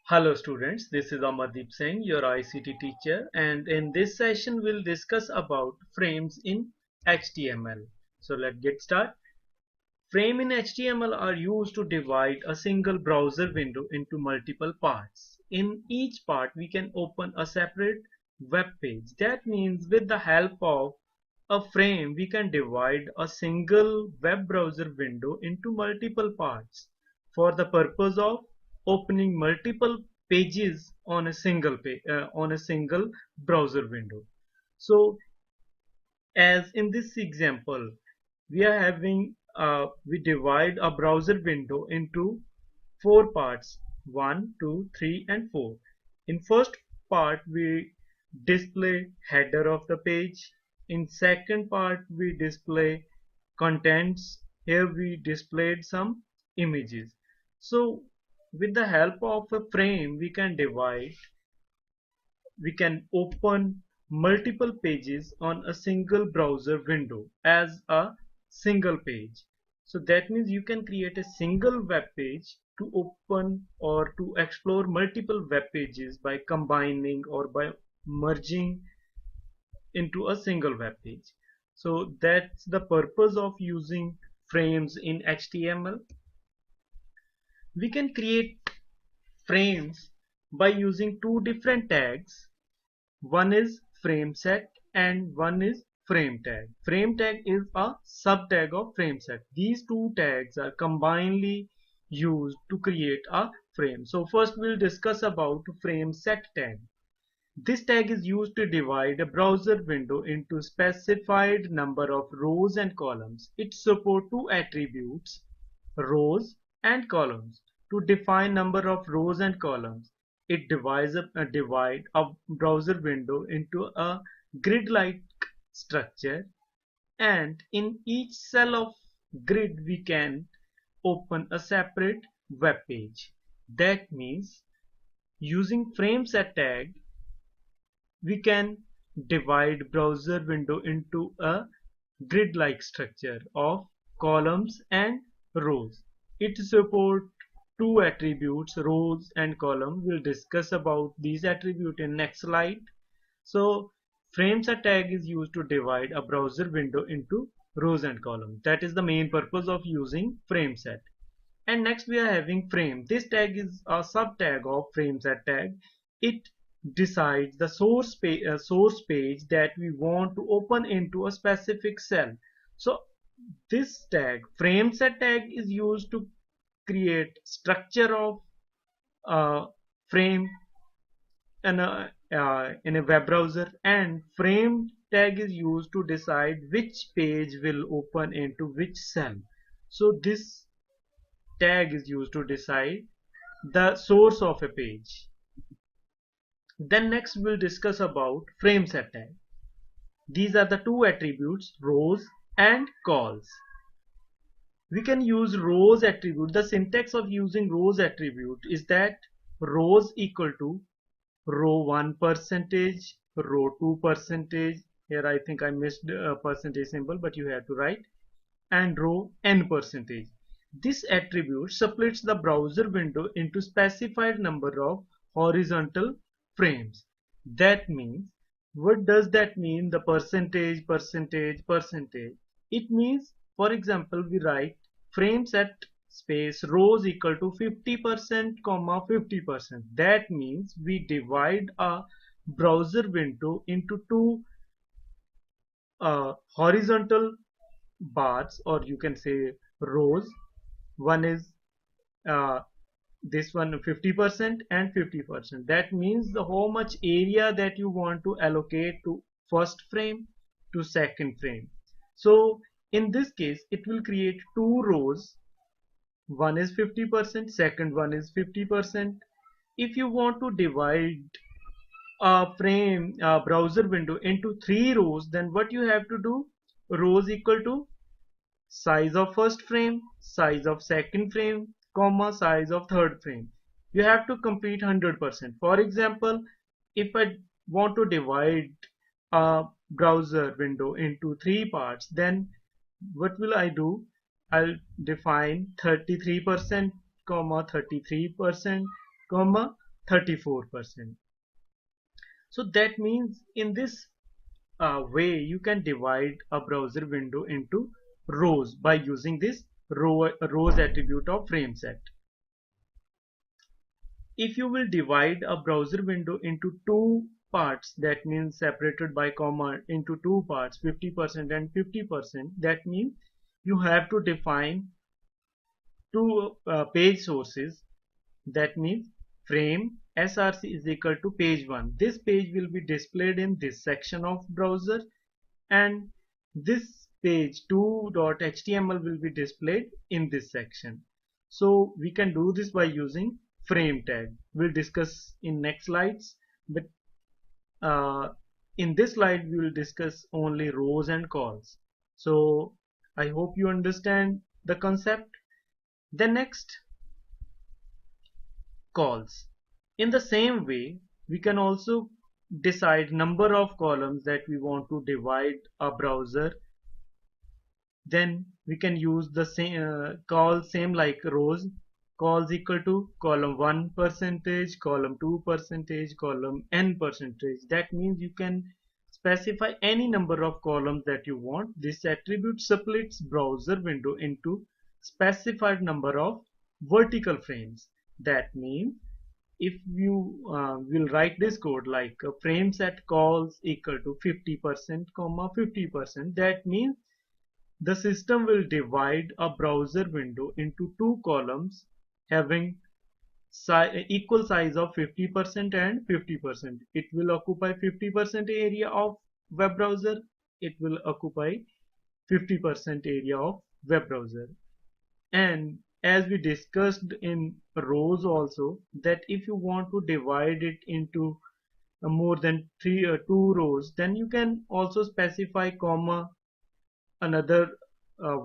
Hello students, this is Amardeep Singh, your ICT teacher, and in this session we'll discuss about frames in HTML. So let's get started. Frame in HTML are used to divide a single browser window into multiple parts. In each part we can open a separate web page. That means with the help of a frame we can divide a single web browser window into multiple parts for the purpose of opening multiple pages on a single browser window. So as in this example, we are having we divide a browser window into four parts: 1, 2, 3, and 4. In first part, we display header of the page. In second part, we display contents. Here we displayed some images. So with the help of a frame, we can open multiple pages on a single browser window as a single page. So that means you can create a single web page to open or to explore multiple web pages by combining or by merging into a single web page. So that's the purpose of using frames in HTML. We can create frames by using two different tags. One is frame set and one is frame tag. Frame tag is a subtag of frame set. These two tags are combinedly used to create a frame. So first we'll discuss about frame set tag. This tag is used to divide a browser window into specified number of rows and columns. It supports two attributes, rows and columns. To define number of rows and columns, it divide a browser window into a grid-like structure, and in each cell of grid we can open a separate web page. That means using frame set tag we can divide browser window into a grid-like structure of columns and rows. It supports two attributes, rows and column. We'll discuss about these attributes in next slide. So frame set tag is used to divide a browser window into rows and columns. That is the main purpose of using frame set. And next we are having frame. This tag is a subtag of frame set tag. It decides the source page that we want to open into a specific cell. So this tag, frame set tag, is used to create structure of frame in a web browser, and frame tag is used to decide which page will open into which cell. So this tag is used to decide the source of a page. Then next we'll discuss about frame set tag. These are the two attributes, rows and cols. We can use rows attribute. The syntax of using rows attribute is that rows equal to row 1 percentage, row 2 percentage. Here I think I missed a percentage symbol, but you have to write, and row n percentage. This attribute splits the browser window into specified number of horizontal frames. That means, what does that mean? The percentage, percentage, percentage. It means, for example, we write frame set space rows equal to 50%, comma 50%. That means we divide a browser window into two horizontal bars, or you can say rows. One is uh, this one 50% and 50%. That means the how much area that you want to allocate to first frame to second frame. So in this case it will create two rows. One is 50%, second one is 50%. If you want to divide a frame browser window into three rows, then what you have to do, rows equal to size of first frame, size of second frame, comma size of third frame. You have to complete 100%. For example, if I want to divide a browser window into three parts, then what will I do? I'll define 33%, comma 33%, comma 34%. So that means in this way you can divide a browser window into rows by using this rows attribute of frame set. If you will divide a browser window into two parts, that means separated by comma into two parts, 50% and 50%, that means you have to define two page sources. That means frame src is equal to page 1. This page will be displayed in this section of browser, and this page 2.html will be displayed in this section. So we can do this by using frame tag. We'll discuss in next slides, but uh, in this slide we will discuss only rows and calls. So I hope you understand the concept. The next, calls. In the same way, we can also decide number of columns that we want to divide a browser. Then we can use the same call same like rows. Calls equal to column 1 percentage, column 2 percentage, column n percentage. That means you can specify any number of columns that you want. This attribute splits browser window into specified number of vertical frames. That means if you will write this code like frame set calls equal to 50% comma 50%, that means the system will divide a browser window into two columns having equal size of 50% and 50%. It will occupy 50% area of web browser. It will occupy 50% area of web browser. And as we discussed in rows also, that if you want to divide it into more than two rows, then you can also specify comma another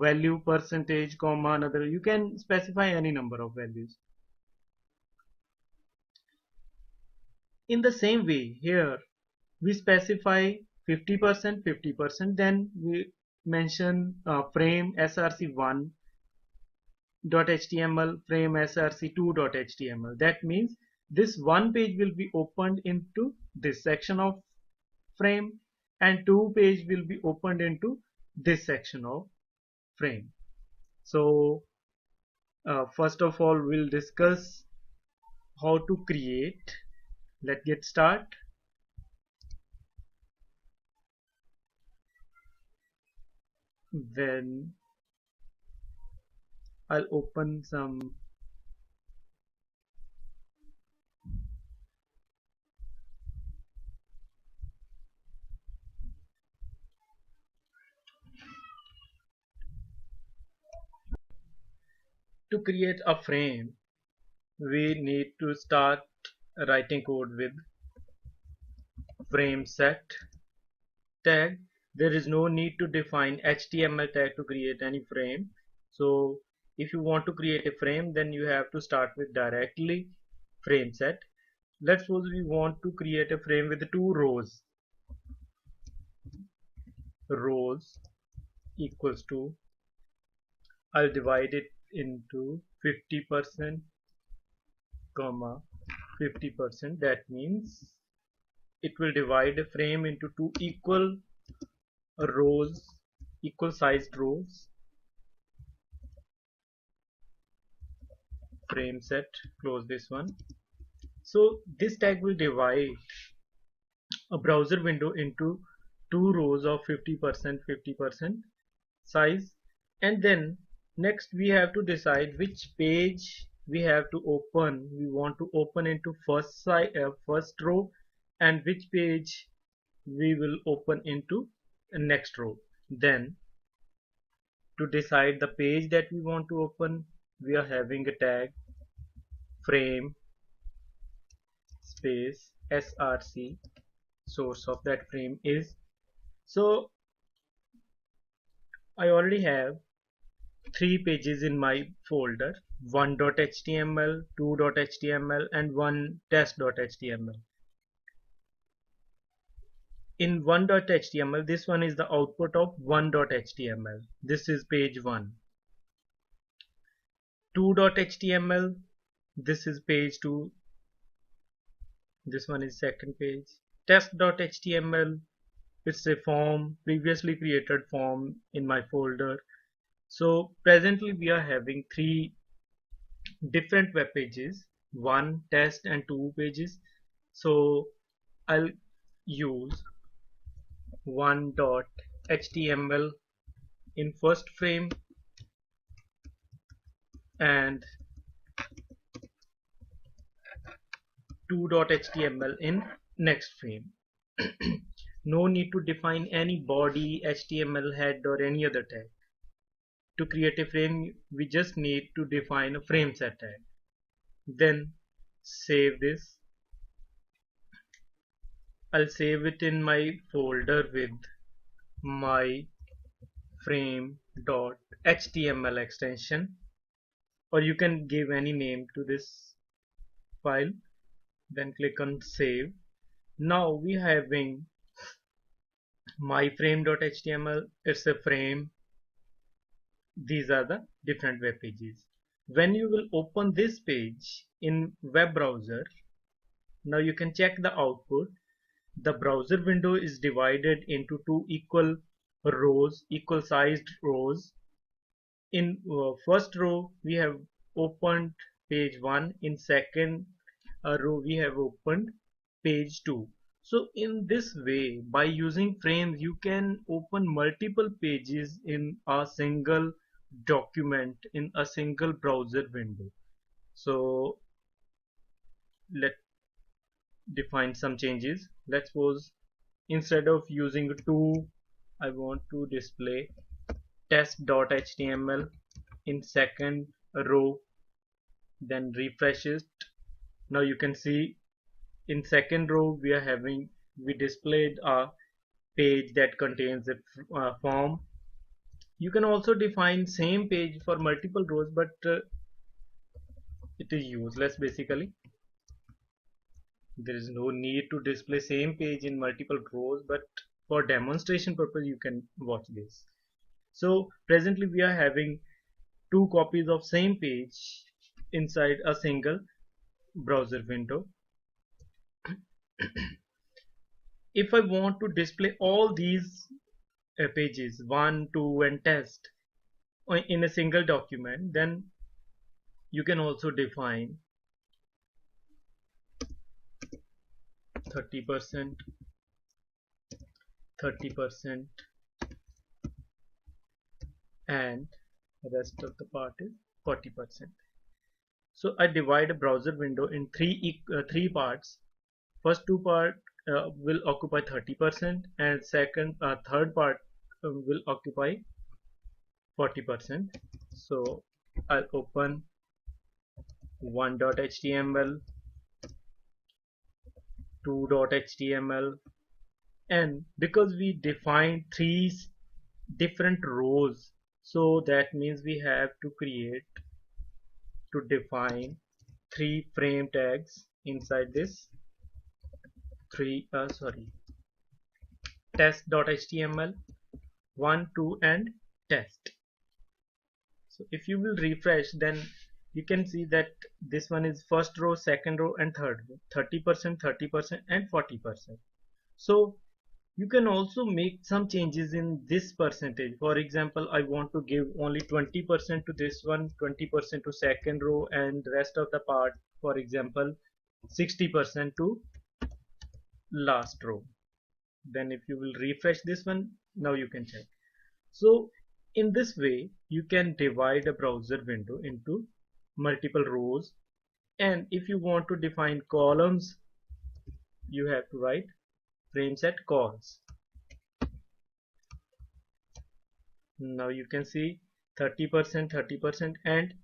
value, percentage comma another. You can specify any number of values. In the same way, here we specify 50%, 50%, then we mention frame src1 .html, frame src2.html. That means this one page will be opened into this section of frame, and two page will be opened into this section of frame. So first of all we'll discuss how to create. Let's get start. Then I'll open some to create a frame. We need to start writing code with frame set tag. There is no need to define HTML tag to create any frame. So if you want to create a frame, then you have to start with directly frame set. Let's suppose we want to create a frame with two rows. Rows equals to, I'll divide it into 50% comma 50%. That means it will divide a frame into two equal rows, equal sized rows. Frame set, close this one. So this tag will divide a browser window into two rows of 50% 50% size, and then next we have to decide which page we have to open. We want to open into first row, and which page we will open into next row. Then to decide the page that we want to open, we are having a tag frame space src. Source of that frame is, so I already have three pages in my folder: 1.html, 2.html, and one test.html. In 1.html, this one is the output of 1.html. This is page 1. 2.html, this is page 2. This one is second page. Test.html, it's a form, previously created form in my folder. So presently we are having three different web pages, one test and two pages. So I'll use one.html in first frame and 2.html in next frame. No need to define any body, HTML head or any other tag. To create a frame, we just need to define a frame set tag. Then save this. I'll save it in my folder with my frame.html extension, or you can give any name to this file. Then click on save. Now we having my frame.html. It's a frame. These are the different web pages. When you will open this page in web browser, now you can check the output. The browser window is divided into two equal rows, equal sized rows. In first row we have opened page 1, in second row we have opened page 2. So in this way, by using frames, you can open multiple pages in a single document in a single browser window. So let's define some changes. Let's suppose instead of using 2, I want to display test.html in second row, then refresh it. Now you can see in second row we displayed a page that contains a form. You can also define same page for multiple rows, but it is useless basically. There is no need to display same page in multiple rows, but for demonstration purpose you can watch this. So presently we are having two copies of same page inside a single browser window. If I want to display all these pages 1, 2 and test in a single document, then you can also define 30%, 30%, and the rest of the part is 40%. So I divide a browser window in three parts. First two part will occupy 30%, and third part will occupy 40%. So I'll open one.html, 2.html, and because we defined three different rows, so that means we have to define three frame tags inside this test.html, 1, 2 and test. So if you will refresh, then you can see that this one is first row, second row and third row, 30%, 30% and 40%. So you can also make some changes in this percentage. For example, I want to give only 20% to this one, 20% to second row, and rest of the part, for example 60% to last row. Then if you will refresh this one, now you can check. So in this way you can divide a browser window into multiple rows, and if you want to define columns, you have to write frame set calls. Now you can see 30%, 30% and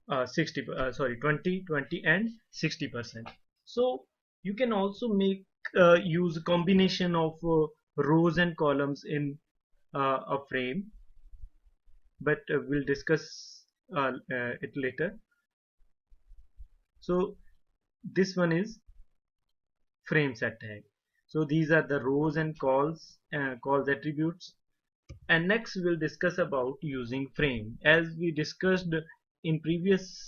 20, 20 and 60%. So you can also make use a combination of rows and columns in a frame, but we'll discuss it later. So this one is frame set tag. So these are the rows and calls attributes. And next we'll discuss about using frame. As we discussed in previous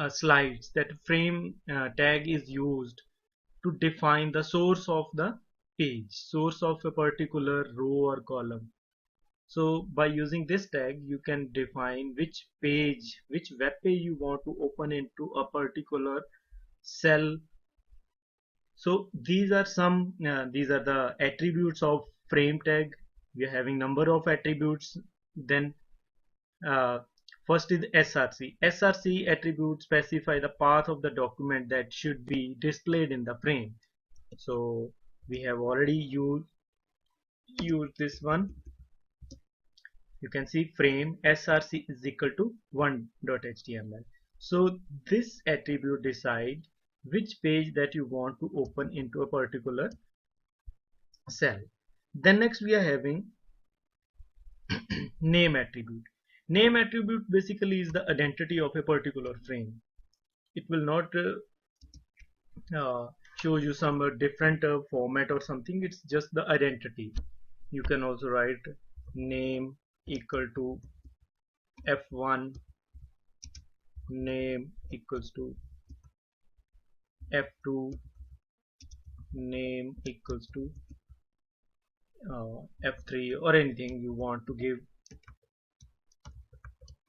slides, that frame tag is used to define the source of the page, source of a particular row or column. So by using this tag, you can define which page, which web page you want to open into a particular cell. So these are the attributes of frame tag. We are having number of attributes. Then uh, first is src. Src attributes specify the path of the document that should be displayed in the frame. So we have already used this one. You can see frame src is equal to 1.html. So this attribute decide which page that you want to open into a particular cell. Then next we are having name attribute. Name attribute basically is the identity of a particular frame. It will not show you some different format or something. It's just the identity. You can also write name equal to f1, name equals to f2, name equals to f3, or anything you want to give.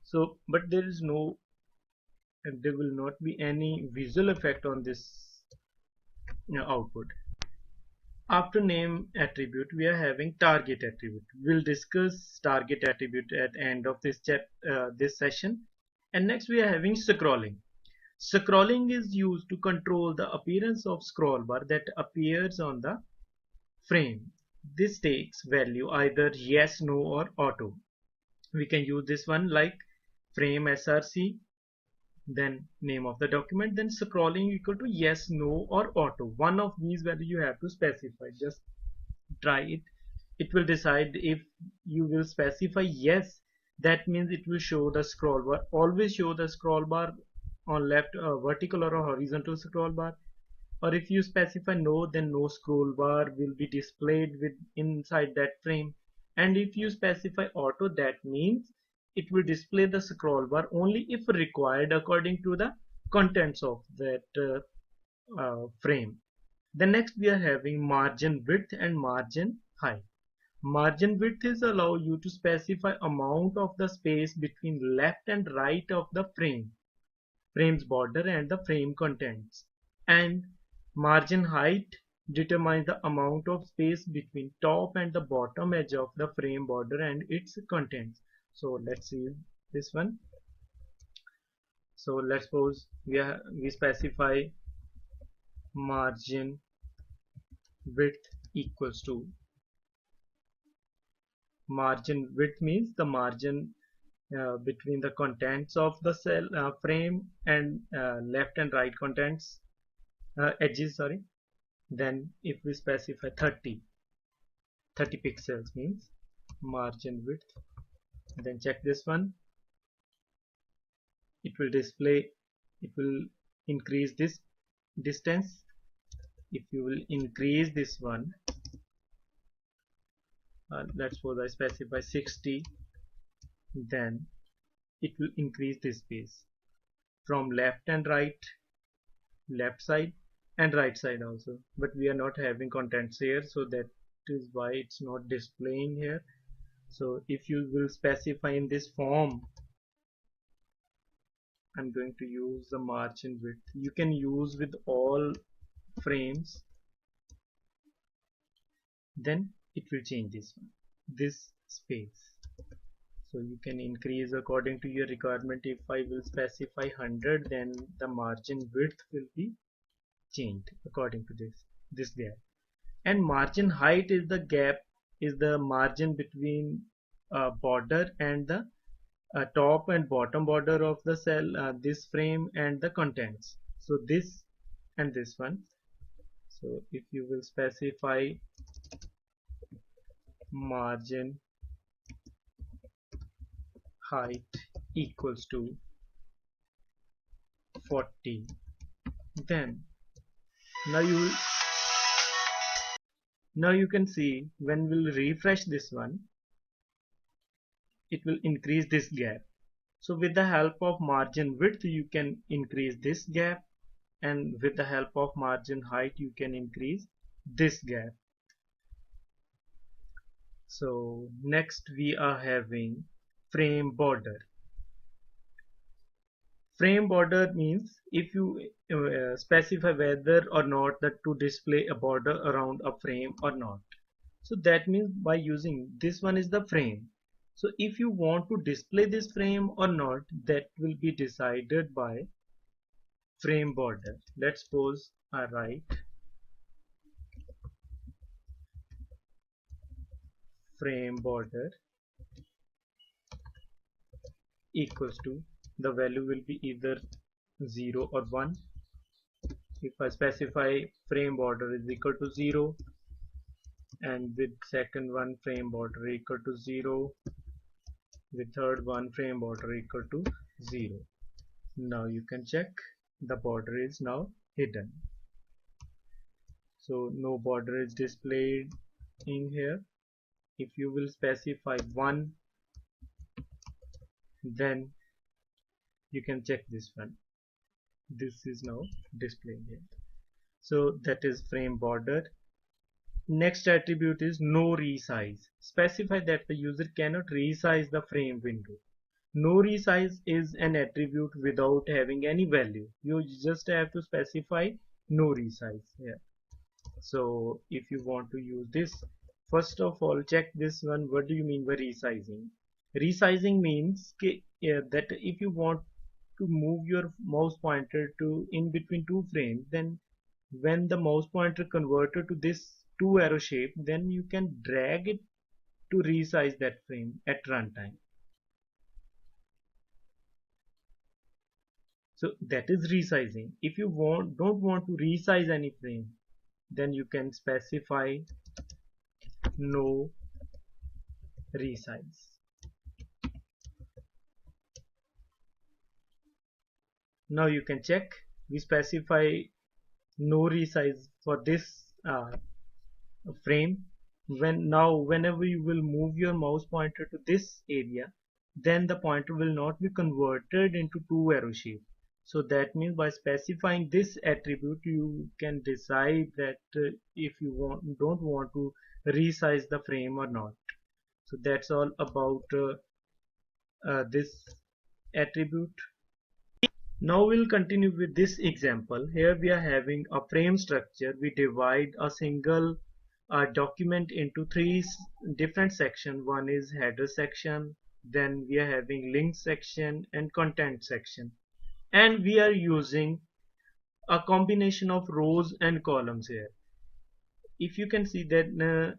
So but there is no, there will not be any visual effect on this output. After name attribute, we are having target attribute. We'll discuss target attribute at the end of this session. And next we are having scrolling. Scrolling is used to control the appearance of scroll bar that appears on the frame. This takes value either yes, no, or auto. We can use this one like frame src, then name of the document, then scrolling equal to yes, no, or auto. One of these values you have to specify. Just try it. It will decide. If you will specify yes, that means it will show the scroll bar, always show the scroll bar on left vertical or horizontal scroll bar. Or if you specify no, then no scroll bar will be displayed with inside that frame. And if you specify auto, that means it will display the scroll bar only if required according to the contents of that frame. Then next we are having margin width and margin height. Margin width is allow you to specify amount of the space between left and right of the frame's border and the frame contents. And margin height determines the amount of space between top and the bottom edge of the frame border and its contents. So let's see this one. So let's suppose we specify margin width equals to, margin width means the margin between the contents of the cell frame and left and right contents edges, sorry. Then if we specify 30 pixels means margin width, then check this one, it will display, it will increase this distance. If you will increase this one, let's suppose I specify 60, then it will increase this space from left and right, left side and right side also. But we are not having contents here, so that is why it's not displaying here. So if you will specify in this form, I'm going to use the margin width. You can use with all frames, then it will change this space. So you can increase according to your requirement. If I will specify 100, then the margin width will be changed according to this gap. And margin height is the gap, is the margin between border and the top and bottom border of the cell, this frame and the contents. So this and this one. So if you will specify margin height equals to 40, then now you can see when we'll refresh this one, it will increase this gap. So with the help of margin width you can increase this gap, and with the help of margin height you can increase this gap. So next we are having frame border. Frame border means if you specify whether or not that to display a border around a frame or not. So that means by using this one is the frame. So if you want to display this frame or not, that will be decided by frame border. Let's suppose I write frame border equals to, the value will be either 0 or 1. If I specify frame border is equal to 0, and with second one frame border equal to 0, with third one frame border equal to 0. Now you can check the border is now hidden. So no border is displayed in here. If you will specify 1, then you can check this one. This is now displayed here. So that is frame border. Next attribute is no resize. Specify that the user cannot resize the frame window. No resize is an attribute without having any value. You just have to specify no resize here. So if you want to use this, first of all check this one. What do you mean by resizing? Resizing means that if you want to move your mouse pointer to in between two frames, then when the mouse pointer converted to this two arrow shape, then you can drag it to resize that frame at runtime. So that is resizing. If you don't want to resize any frame, then you can specify no resize. Now you can check, we specify no resize for this frame. Whenever you will move your mouse pointer to this area, then the pointer will not be converted into two arrow shape. So that means by specifying this attribute you can decide that if you don't want to resize the frame or not. So that's all about this attribute. Now we'll continue with this example. Here we are having a frame structure. We divide a single document into three different sections. One is header section, then we are having link section and content section. And we are using a combination of rows and columns here. If you can see that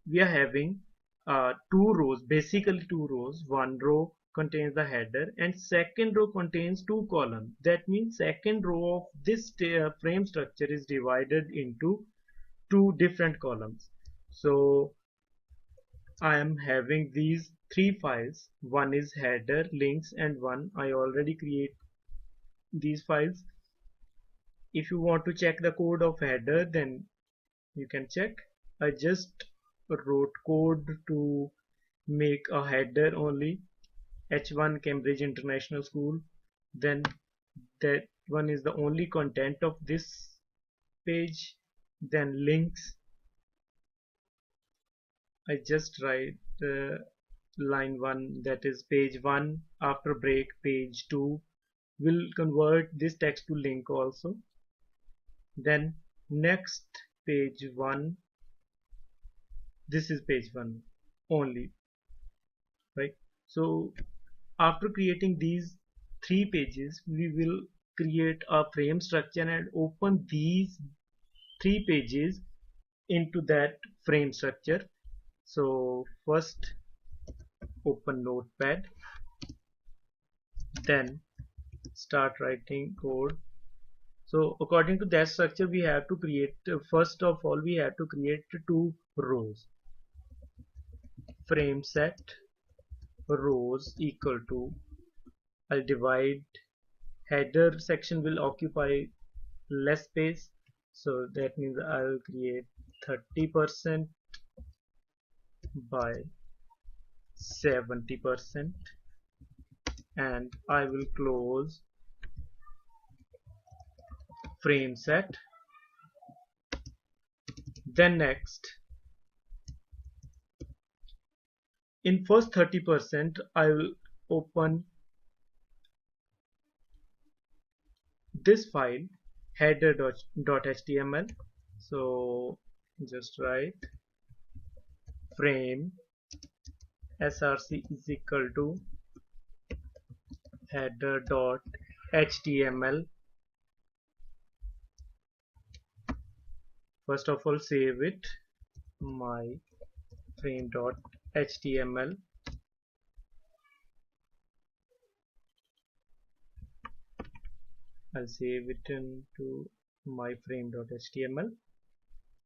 we are having two rows, basically two rows. One row contains the header and second row contains two columns. That means second row of this frame structure is divided into two different columns. So I am having these three files. One is header, links, and one I already create these files. If you want to check the code of header, then you can check. I just wrote code to make a header only, H1 Cambridge International School. Then that one is the only content of this page. Then links, I just write line 1, that is page 1, after break page 2. Will convert this text to link also. Then next page 1, this is page 1 only, right? So after creating these three pages, we will create a frame structure and open these three pages into that frame structure. So first open Notepad, then start writing code. So according to that structure we have to create, first of all we have to create two rows. Frame set rows equal to, I'll divide, header section will occupy less space, so that means I'll create 30% by 70%. and I will close frame set. Then next, in first 30% I will open this file header.html. So just write frame src is equal to header.html. First of all, save it, my frame.html. I'll save it into my frame.html.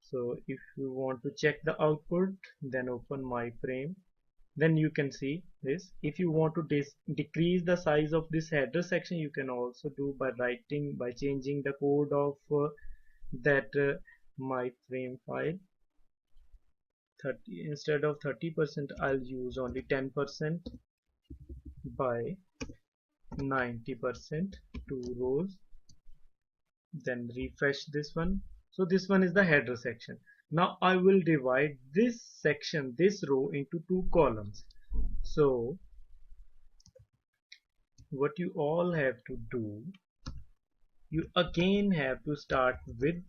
So if you want to check the output, then open my frame. Then you can see this. If you want to decrease the size of this header section, you can also do by changing the code of that my frame file. 30 instead of 30%, I'll use only 10% by 90%, 2 rows. Then refresh this one. So this one is the header section. Now I will divide this section, this row, into 2 columns. So what you all have to do, you again have to start with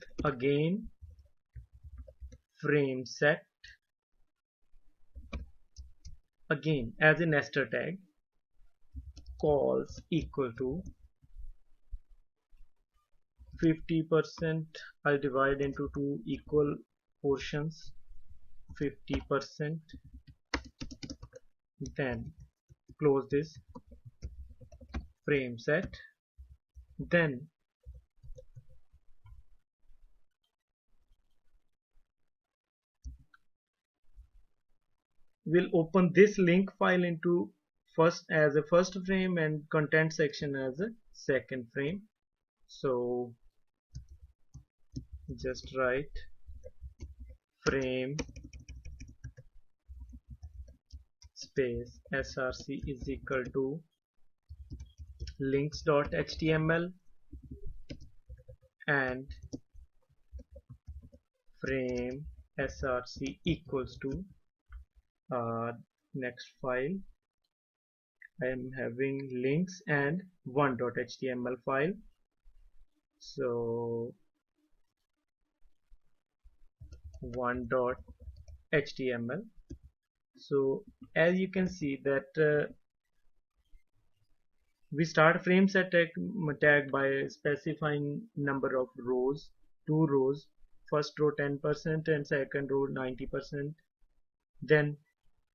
frame set, again as a nested tag, calls equal to 50%. I'll divide into 2 equal portions, 50%. Then close this frame set. Then we'll open this link file into as a first frame and content section as a second frame. So just write frame space src is equal to links.html and frame src equals to next file. I am having links and one.html file. So one.html. So as you can see that we start frame set tag by specifying number of rows, 2 rows, first row 10% and second row 90%. Then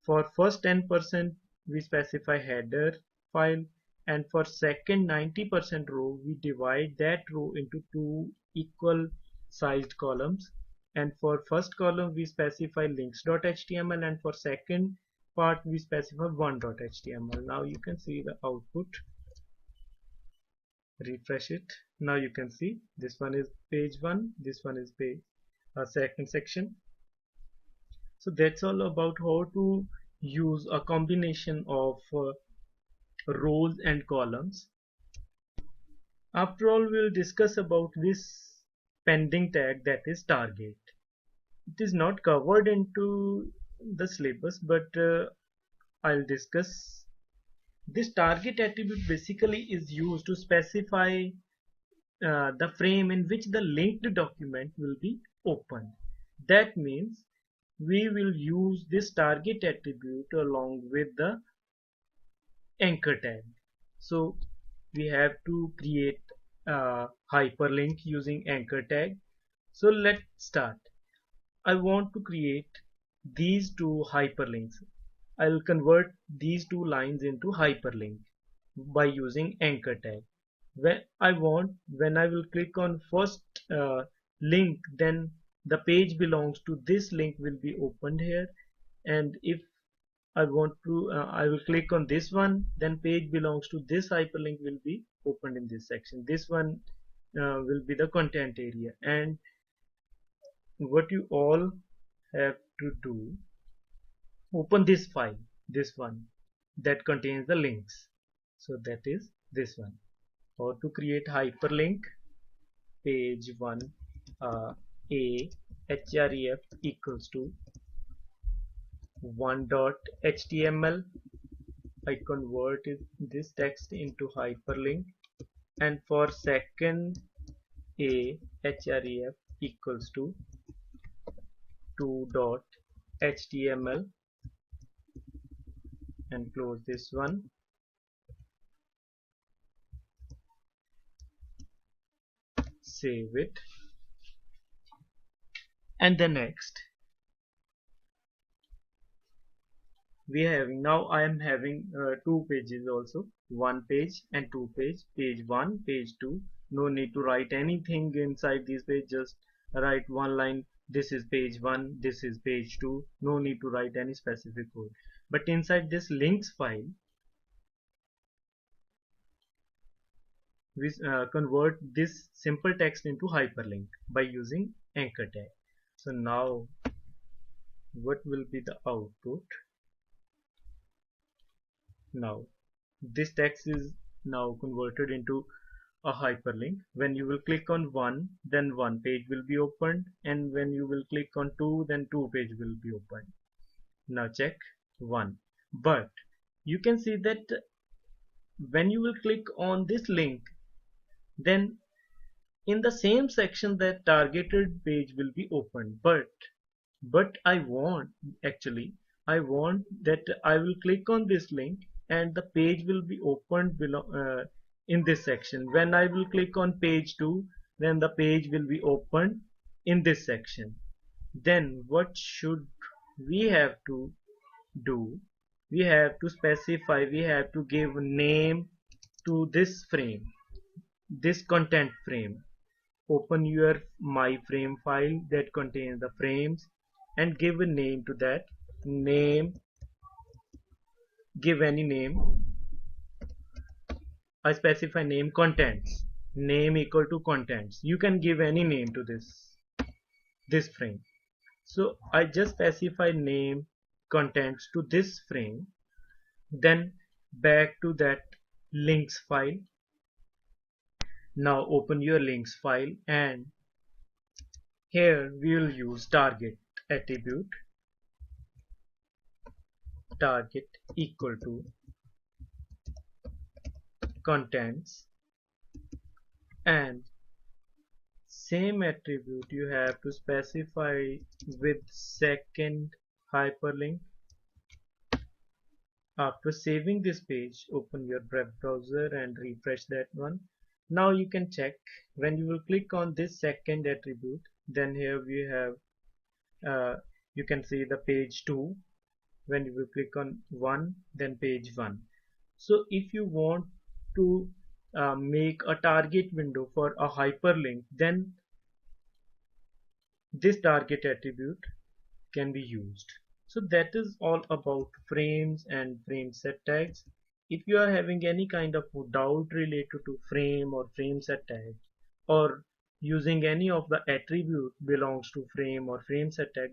for first 10% we specify header file, and for second 90% row we divide that row into 2 equal sized columns, and for first column we specify links.html and for second part we specify one.html. Now you can see the output. Refresh it. Now you can see this one is page 1, this one is page second section. So that's all about how to use a combination of rows and columns. After all, we'll discuss about this pending tag, that is target. It is not covered into the syllabus, but I'll discuss. This target attribute basically is used to specify the frame in which the linked document will be opened. That means we will use this target attribute along with the anchor tag. So we have to create a hyperlink using anchor tag. So let's start. I want to create these 2 hyperlinks. I'll convert these 2 lines into hyperlink by using anchor tag. When I will click on first link, then the page belongs to this link will be opened here, and if I want to I will click on this one, then page belongs to this hyperlink will be opened in this section. This one will be the content area, and what you all have to do, open this file, this one that contains the links. So that is this one. Or to create hyperlink, page 1 a href equals to 1.html. I convert this text into hyperlink, and for second a href equals to 2.html, and close this one. Save it. And the next we are having, now I am having two pages also, one page and two page 1, page 2. No need to write anything inside this page, just write one line, this is page 1, this is page 2. No need to write any specific code. But inside this links file, we convert this simple text into hyperlink by using anchor tag. So now what will be the output? Now this text is now converted into a hyperlink. When you will click on one, then one page will be opened, and when you will click on two, then two page will be opened. Now check one. But you can see that when you will click on this link, then in the same section that targeted page will be opened. But I want that I will click on this link and the page will be opened below in this section. When I will click on page 2, then the page will be opened in this section. Then what should we have to do? We have to specify, we have to give a name to this frame, this content frame. Open your my frame file that contains the frames and give a name to that name. Give any name. I specify name contents, name equal to contents. You can give any name to this frame. So I just specify name contents to this frame, then back to that links file. Now open your links file, and here we will use target attribute, target equal to contents, and same attribute you have to specify with second hyperlink. After saving this page, open your web browser and refresh that one. Now you can check, when you will click on this second attribute, then here we have you can see the page 2. When you will click on 1, then page 1. So if you want to make a target window for a hyperlink, then this target attribute can be used. So that is all about frames and frame set tags. If you are having any kind of doubt related to frame or frame set tag, or using any of the attribute belongs to frame or frame set tag,